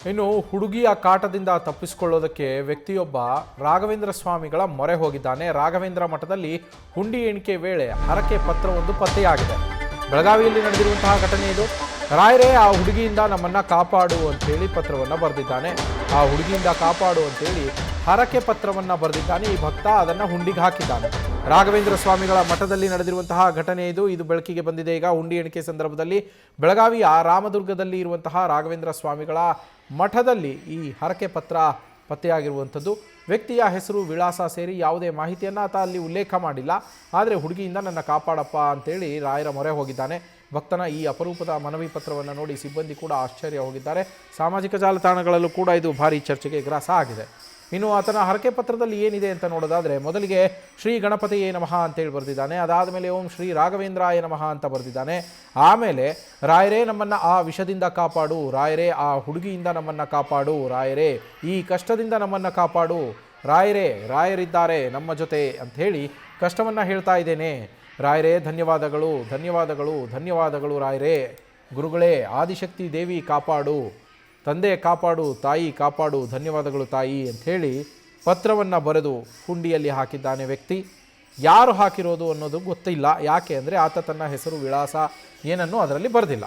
ಇನ್ನು ಹುಡುಗಿಯ ಕಾಟದಿಂದ ತಪ್ಪಿಸಿಕೊಳ್ಳೋದಕ್ಕೆ ವ್ಯಕ್ತಿಯೊಬ್ಬ ರಾಘವೇಂದ್ರ ಸ್ವಾಮಿಗಳ ಮೊರೆ ಹೋಗಿದ್ದಾನೆ. ರಾಘವೇಂದ್ರ ಮಠದಲ್ಲಿ ಹುಂಡಿ ಎಣಿಕೆ ವೇಳೆ ಹರಕೆ ಪತ್ರವೊಂದು ಪತ್ತೆಯಾಗಿದೆ. ಬೆಳಗಾವಿಯಲ್ಲಿ ನಡೆದಿರುವಂತಹ ಘಟನೆ ಇದು. ರಾಯರೇ, ಆ ಹುಡುಗಿಯಿಂದ ನಮ್ಮನ್ನ ಕಾಪಾಡು ಅಂತೇಳಿ ಪತ್ರವನ್ನು ಬರೆದಿದ್ದಾನೆ. ಆ ಹುಡುಗಿಯಿಂದ ಕಾಪಾಡು ಅಂತೇಳಿ ಹರಕೆ ಪತ್ರವನ್ನು ಬರೆದಿದ್ದಾನೆ. ಈ ಭಕ್ತ ಅದನ್ನು ಹುಂಡಿಗೆ ಹಾಕಿದ್ದಾನೆ. ರಾಘವೇಂದ್ರ ಸ್ವಾಮಿಗಳ ಮಠದಲ್ಲಿ ನಡೆದಿರುವಂತಹ ಘಟನೆ ಇದು. ಇದು ಬೆಳಕಿಗೆ ಬಂದಿದೆ ಈಗ. ಹುಂಡಿ ಎಣಿಕೆ ಸಂದರ್ಭದಲ್ಲಿ ಬೆಳಗಾವಿಯ ರಾಮದುರ್ಗದಲ್ಲಿ ಇರುವಂತಹ ರಾಘವೇಂದ್ರ ಸ್ವಾಮಿಗಳ ಮಠದಲ್ಲಿ ಈ ಹರಕೆ ಪತ್ರ ಪತ್ತೆಯಾಗಿರುವಂಥದ್ದು. ವ್ಯಕ್ತಿಯ ಹೆಸರು, ವಿಳಾಸ ಸೇರಿ ಯಾವುದೇ ಮಾಹಿತಿಯನ್ನು ಆತ ಅಲ್ಲಿ ಉಲ್ಲೇಖ ಮಾಡಿಲ್ಲ. ಆದರೆ ಹುಡುಗಿಯಿಂದ ನನ್ನ ಕಾಪಾಡಪ್ಪ ಅಂತೇಳಿ ರಾಯರ ಮೊರೆ ಹೋಗಿದ್ದಾನೆ. ಭಕ್ತನ ಈ ಅಪರೂಪದ ಮನವಿ ಪತ್ರವನ್ನು ನೋಡಿ ಸಿಬ್ಬಂದಿ ಕೂಡ ಆಶ್ಚರ್ಯ ಹೋಗಿದ್ದಾರೆ. ಸಾಮಾಜಿಕ ಜಾಲತಾಣಗಳಲ್ಲೂ ಕೂಡ ಇದು ಭಾರಿ ಚರ್ಚೆಗೆ ಗ್ರಾಸ ಆಗಿದೆ. ಇನ್ನು ಆತನ ಹರಕೆ ಪತ್ರದಲ್ಲಿ ಏನಿದೆ ಅಂತ ನೋಡೋದಾದರೆ, ಮೊದಲಿಗೆ ಶ್ರೀ ಗಣಪತಿಯೇ ನಮಃ ಅಂತೇಳಿ ಬರೆದಿದ್ದಾನೆ. ಅದಾದ ಮೇಲೆ ಓಂ ಶ್ರೀ ರಾಘವೇಂದ್ರಾಯ ನಮಃ ಅಂತ ಬರೆದಿದ್ದಾನೆ. ಆಮೇಲೆ ರಾಯರೇ, ನಮ್ಮನ್ನು ಆ ವಿಷದಿಂದ ಕಾಪಾಡು, ರಾಯರೇ ಆ ಹುಡುಗಿಯಿಂದ ನಮ್ಮನ್ನು ಕಾಪಾಡು, ರಾಯರೇ ಈ ಕಷ್ಟದಿಂದ ನಮ್ಮನ್ನು ಕಾಪಾಡು, ರಾಯರೇ ರಾಯರಿದ್ದಾರೆ ನಮ್ಮ ಜೊತೆ ಅಂಥೇಳಿ ಕಷ್ಟವನ್ನು ಹೇಳ್ತಾ ಇದ್ದೇನೆ. ರಾಯರೇ ಧನ್ಯವಾದಗಳು, ಧನ್ಯವಾದಗಳು, ಧನ್ಯವಾದಗಳು ರಾಯರೇ. ಗುರುಗಳೇ, ಆದಿಶಕ್ತಿ ದೇವಿ ಕಾಪಾಡು, ತಂದೆ ಕಾಪಾಡು, ತಾಯಿ ಕಾಪಾಡು, ಧನ್ಯವಾದಗಳು ತಾಯಿ ಅಂಥೇಳಿ ಪತ್ರವನ್ನು ಬರೆದು ಹುಂಡಿಯಲ್ಲಿ ಹಾಕಿದ್ದಾನೆ ವ್ಯಕ್ತಿ. ಯಾರು ಹಾಕಿರೋದು ಅನ್ನೋದು ಗೊತ್ತಿಲ್ಲ. ಯಾಕೆ ಅಂದರೆ ಆತ ತನ್ನ ಹೆಸರು, ವಿಳಾಸ ಏನನ್ನೂ ಅದರಲ್ಲಿ ಬರೆದಿಲ್ಲ.